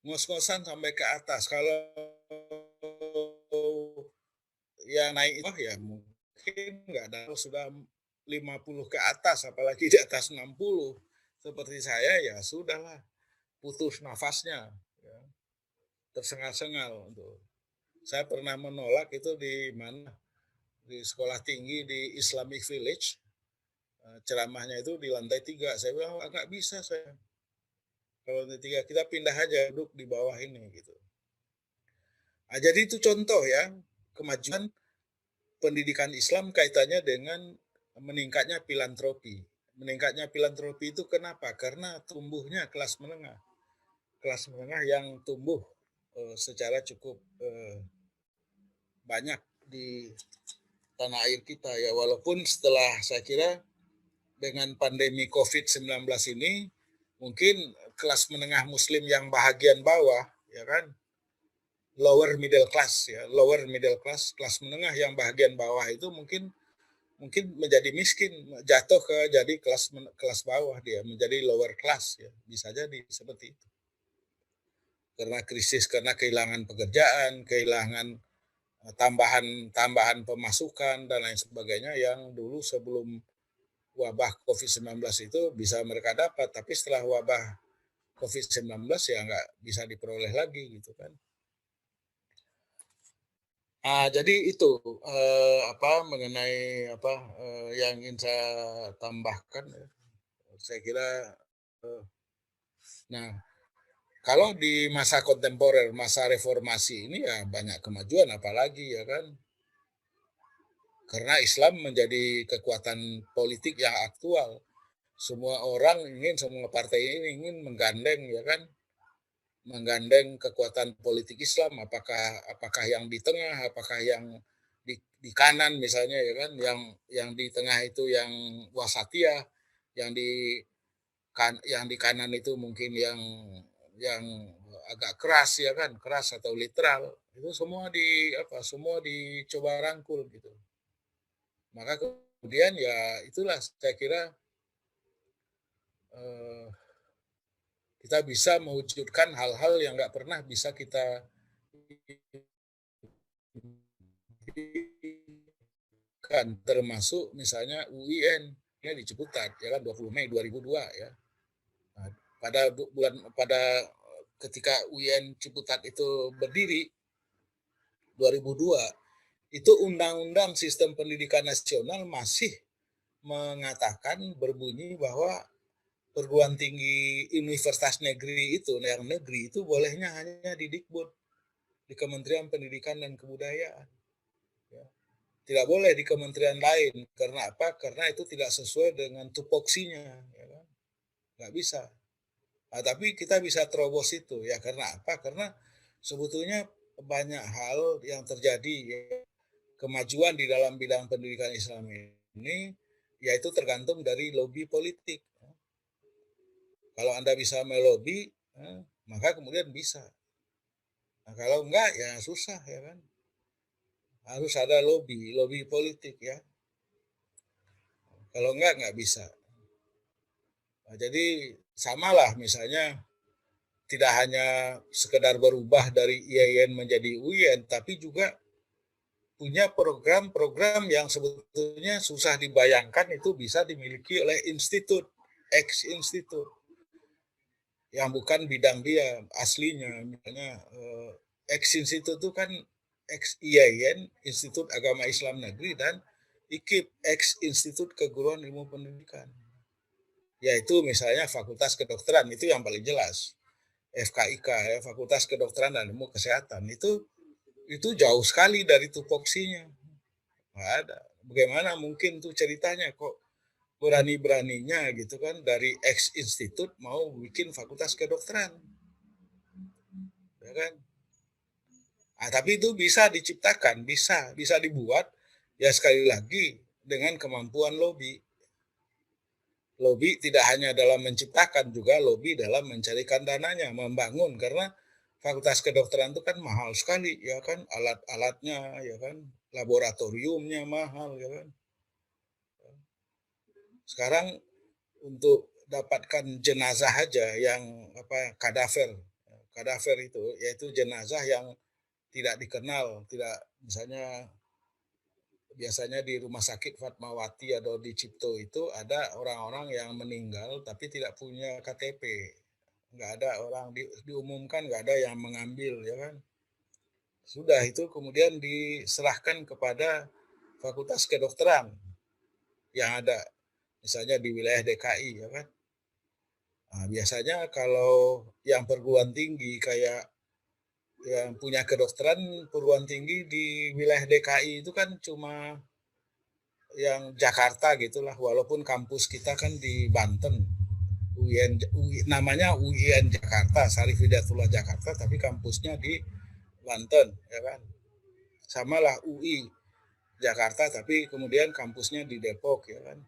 ngos-ngosan sampai ke atas. Kalau ya naik itu ya mungkin nggak ada, sudah 50 ke atas, apalagi di atas 60 seperti saya ya sudahlah, putus nafasnya, ya, tersengal-sengal untuk. Saya pernah menolak itu di mana, di sekolah tinggi di Islamic Village, ceramahnya itu di lantai 3. Saya bilang, nggak bisa saya. Kalau lantai 3, kita pindah aja, duduk di bawah ini gitu. Nah, jadi itu contoh ya, kemajuan pendidikan Islam kaitannya dengan meningkatnya filantropi. Meningkatnya filantropi itu kenapa? Karena tumbuhnya kelas menengah. Kelas menengah yang tumbuh secara cukup banyak di tanah air kita ya, walaupun setelah saya kira dengan pandemi COVID-19 ini mungkin kelas menengah muslim yang bahagian bawah ya kan, lower middle class ya, lower middle class, kelas menengah yang bahagian bawah itu mungkin menjadi miskin, jatuh ke jadi kelas bawah, dia menjadi lower class ya, bisa jadi seperti itu. Karena krisis, karena kehilangan pekerjaan, kehilangan tambahan pemasukan dan lain sebagainya yang dulu sebelum wabah COVID-19 itu bisa mereka dapat, tapi setelah wabah COVID-19 ya nggak bisa diperoleh lagi gitu kan. Jadi itu mengenai yang ingin saya tambahkan ya. Saya kira nah kalau di masa kontemporer, masa reformasi ini ya banyak kemajuan apalagi ya kan. Karena Islam menjadi kekuatan politik yang aktual. Semua orang semua partai ini ingin menggandeng ya kan, menggandeng kekuatan politik Islam, apakah yang di tengah, apakah yang di kanan misalnya ya kan, yang di tengah itu yang wasatiyah, yang di kanan itu mungkin yang agak keras ya kan, keras atau literal. Itu semua semua dicoba rangkul gitu. Maka kemudian ya itulah saya kira kita bisa mewujudkan hal-hal yang nggak pernah bisa kita kan, termasuk misalnya UIN ya di Ciputat ya kan 20 Mei 2002 ya. Nah, pada ketika UIN Ciputat itu berdiri 2002, itu undang-undang sistem pendidikan nasional masih mengatakan, berbunyi bahwa perguruan tinggi universitas negeri itu, yang negeri itu bolehnya hanya di Dikbud, di Kementerian Pendidikan dan Kebudayaan. Ya. Tidak boleh di kementerian lain. Karena apa? Karena itu tidak sesuai dengan tupoksinya, ya kan? Nggak bisa. Nah, tapi kita bisa terobos itu ya karena apa? Karena sebetulnya banyak hal yang terjadi ya, kemajuan di dalam bidang pendidikan Islam ini yaitu tergantung dari lobi politik. Kalau Anda bisa melobi, maka kemudian bisa. Nah, kalau enggak ya susah ya kan. Harus ada lobi politik ya. Kalau enggak bisa. Nah, jadi samalah misalnya tidak hanya sekedar berubah dari IAIN menjadi UIN, tapi juga punya program-program yang sebetulnya susah dibayangkan itu bisa dimiliki oleh institut, ex-institut, yang bukan bidang dia aslinya. Misalnya ex-institut itu kan ex-IAIN, Institut Agama Islam Negeri, dan IKIP, ex-Institut Keguruan Ilmu Pendidikan. Yaitu misalnya Fakultas Kedokteran, itu yang paling jelas. FKIK ya, Fakultas Kedokteran dan Ilmu Kesehatan itu jauh sekali dari tupoksinya. Nggak ada. Bagaimana mungkin tuh ceritanya kok berani-beraninya gitu kan dari ex institut mau bikin Fakultas Kedokteran. Ya kan? Nah, tapi itu bisa diciptakan, bisa dibuat ya sekali lagi dengan kemampuan lobi. Lobi tidak hanya dalam menciptakan, juga lobi dalam mencarikan dananya, membangun, karena Fakultas Kedokteran itu kan mahal sekali, ya kan, alat-alatnya, ya kan, laboratoriumnya mahal, ya kan. Sekarang untuk dapatkan jenazah aja yang kadaver itu, yaitu jenazah yang tidak dikenal, tidak misalnya biasanya di Rumah Sakit Fatmawati atau di Cipto itu ada orang-orang yang meninggal tapi tidak punya KTP. Nggak ada orang diumumkan, nggak ada yang mengambil, ya kan. Sudah itu kemudian diserahkan kepada Fakultas Kedokteran yang ada misalnya di wilayah DKI, ya kan. Nah, biasanya kalau yang perguruan tinggi kayak yang punya kedokteran perguruan tinggi di wilayah DKI itu kan cuma yang Jakarta gitulah, walaupun kampus kita kan di Banten, namanya UIN Jakarta, Syarif Hidayatullah Jakarta, tapi kampusnya di Banten, ya kan. Samalah UI Jakarta, tapi kemudian kampusnya di Depok, ya kan.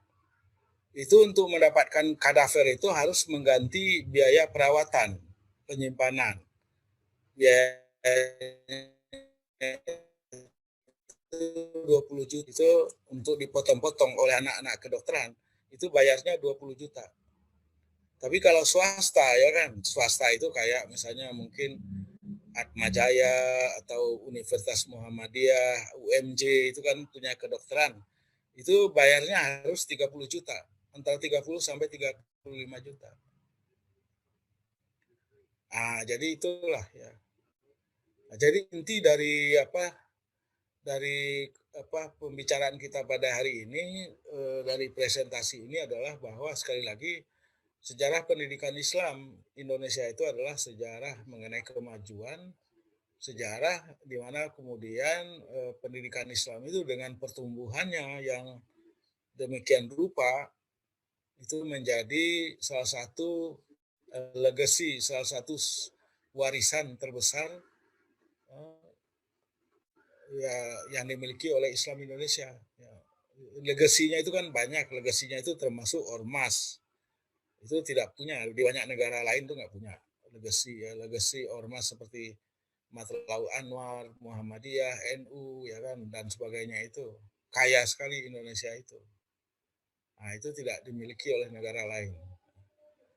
Itu untuk mendapatkan kadaver itu harus mengganti biaya perawatan, penyimpanan. Biaya 20 juta itu untuk dipotong-potong oleh anak-anak kedokteran, itu bayarnya 20 juta. Tapi kalau swasta ya kan, swasta itu kayak misalnya mungkin Atmajaya atau Universitas Muhammadiyah, UMJ itu kan punya kedokteran. Itu bayarnya harus 30 juta, antara 30 sampai 35 juta. Ah, jadi itulah ya. Nah, jadi inti dari pembicaraan kita pada hari ini, dari presentasi ini adalah bahwa sekali lagi sejarah pendidikan Islam Indonesia itu adalah sejarah mengenai kemajuan, sejarah di mana kemudian pendidikan Islam itu dengan pertumbuhannya yang demikian rupa itu menjadi salah satu legacy, salah satu warisan terbesar ya yang dimiliki oleh Islam Indonesia. Ya. Legasinya itu kan banyak, legasinya itu termasuk ormas. Itu tidak punya, di banyak negara lain itu nggak punya legasi ya, legasi ormas seperti Matlaul Anwar, Muhammadiyah, NU ya kan dan sebagainya itu. Kaya sekali Indonesia itu. Nah, itu tidak dimiliki oleh negara lain.